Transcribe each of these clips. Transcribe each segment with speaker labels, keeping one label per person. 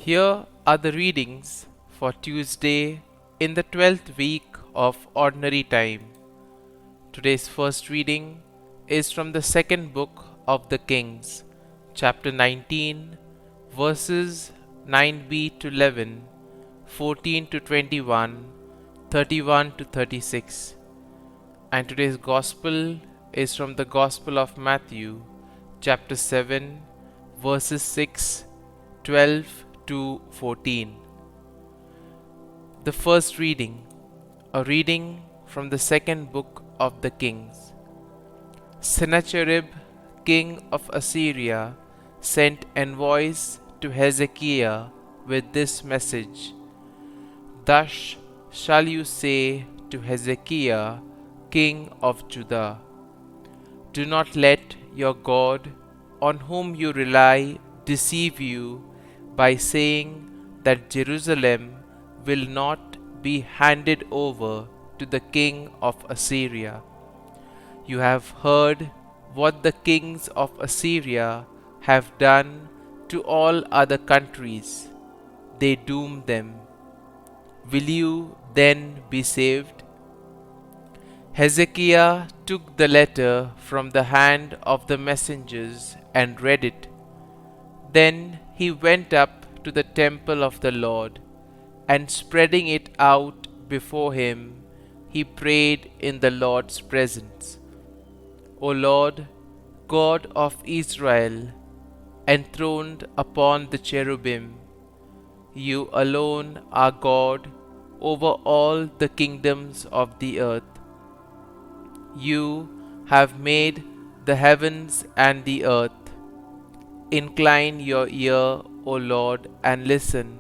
Speaker 1: Here are the readings for Tuesday in the 12th week of Ordinary Time. Today's first reading is from the second book of the Kings, chapter 19, verses 9b to 11, 14 to 21, 31 to 36. And today's Gospel is from the Gospel of Matthew, chapter 7, verses 6, 12 to 14. The first reading, a reading from the second book of the Kings. Sennacherib, king of Assyria, sent envoys to Hezekiah with this message: Thus shall you say to Hezekiah, king of Judah, do not let your God, on whom you rely, deceive you by saying that Jerusalem will not be handed over to the king of Assyria. You have heard what the kings of Assyria have done to all other countries. They doomed them. Will you then be saved? Hezekiah took the letter from the hand of the messengers and read it. Then he went up to the temple of the Lord, and spreading it out before him, he prayed in the Lord's presence. O Lord, God of Israel, enthroned upon the cherubim, you alone are God over all the kingdoms of the earth. You have made the heavens and the earth. Incline your ear, O Lord, and listen.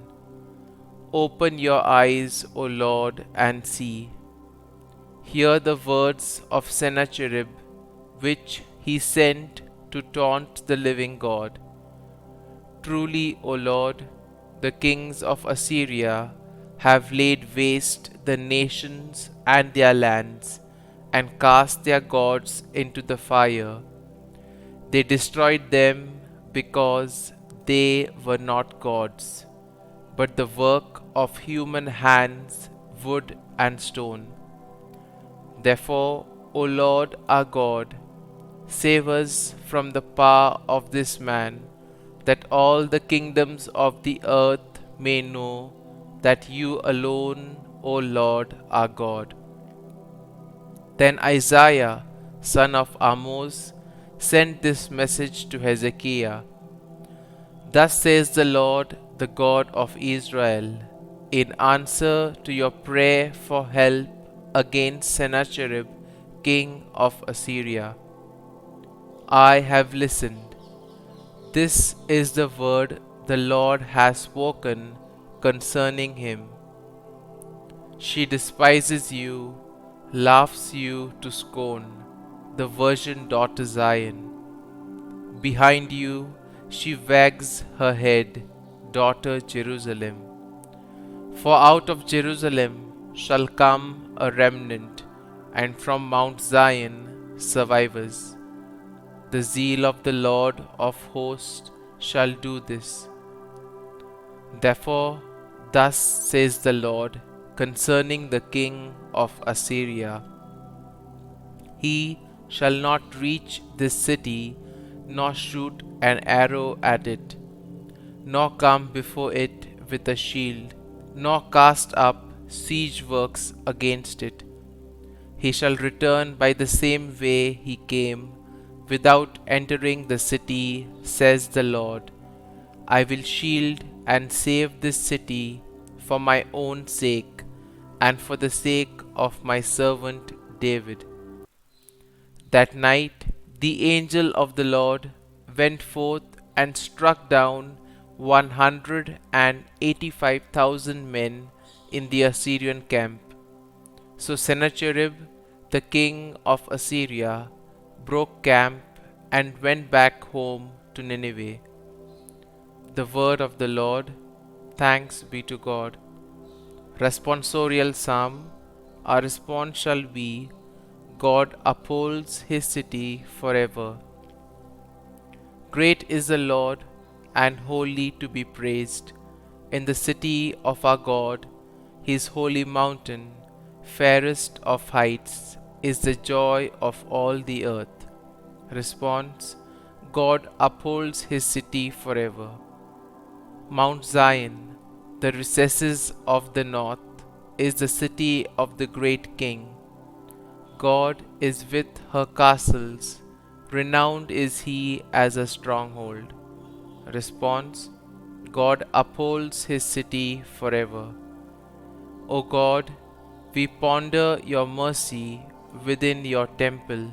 Speaker 1: Open your eyes, O Lord, and see. Hear the words of Sennacherib, which he sent to taunt the living God. Truly, O Lord, the kings of Assyria have laid waste the nations and their lands, and cast their gods into the fire. They destroyed them because they were not gods, but the work of human hands, wood and stone. Therefore, O Lord our God, save us from the power of this man, that all the kingdoms of the earth may know that you alone, O Lord our God. Then Isaiah, son of Amoz, sent this message to Hezekiah: Thus says the Lord, the God of Israel, in answer to your prayer for help against Sennacherib, king of Assyria. I have listened. This is the word the Lord has spoken concerning him. She despises you, laughs you to scorn, the virgin daughter Zion. Behind you she wags her head, daughter Jerusalem. For out of Jerusalem shall come a remnant, and from Mount Zion survivors. The zeal of the Lord of hosts shall do this. Therefore, thus says the Lord concerning the king of Assyria: He shall not reach this city, nor shoot an arrow at it, nor come before it with a shield, nor cast up siege works against it. He shall return by the same way he came, without entering the city, says the Lord. I will shield and save this city for my own sake, and for the sake of my servant David. That night the angel of the Lord went forth and struck down 185,000 men in the Assyrian camp. So Sennacherib, the king of Assyria, broke camp and went back home to Nineveh. The word of the Lord. Thanks be to God. Responsorial Psalm. Our response shall be: God upholds his city forever. Great is the Lord, and wholly to be praised, in the city of our God, his holy mountain, fairest of heights, is the joy of all the earth. Response: God upholds his city forever. Mount Zion, the recesses of the north, is the city of the great King. God is with her castles, renowned is he as a stronghold. Response: God upholds his city forever. O God, we ponder your mercy within your temple.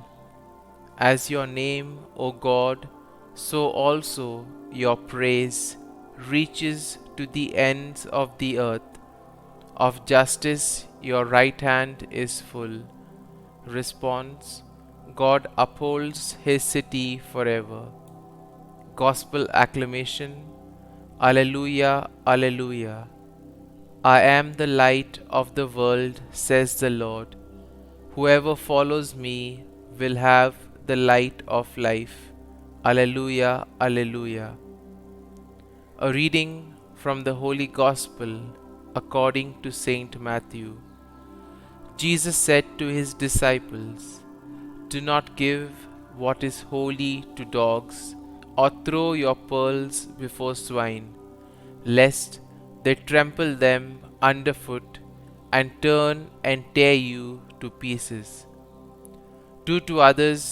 Speaker 1: As your name, O God, so also your praise reaches to the ends of the earth. Of justice your right hand is full. Response: God upholds his city forever. Gospel acclamation. Alleluia, Alleluia. I am the light of the world, says the Lord. Whoever follows me will have the light of life. Alleluia, Alleluia. A reading from the Holy Gospel according to Saint Matthew. Jesus said to his disciples, "Do not give what is holy to dogs, or throw your pearls before swine, lest they trample them underfoot and turn and tear you to pieces. Do to others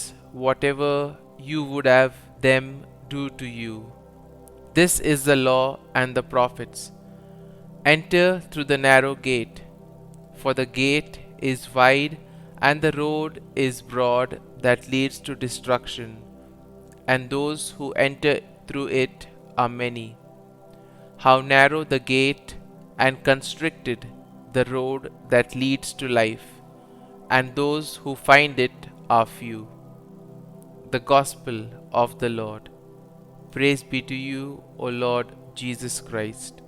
Speaker 1: whatever you would have them do to you. This is the law and the prophets. Enter through the narrow gate, for the gate is wide and the road is broad that leads to destruction, and those who enter through it are many. How narrow the gate and constricted the road that leads to life, and those who find it are few." The Gospel of the Lord. Praise be to you, O Lord Jesus Christ.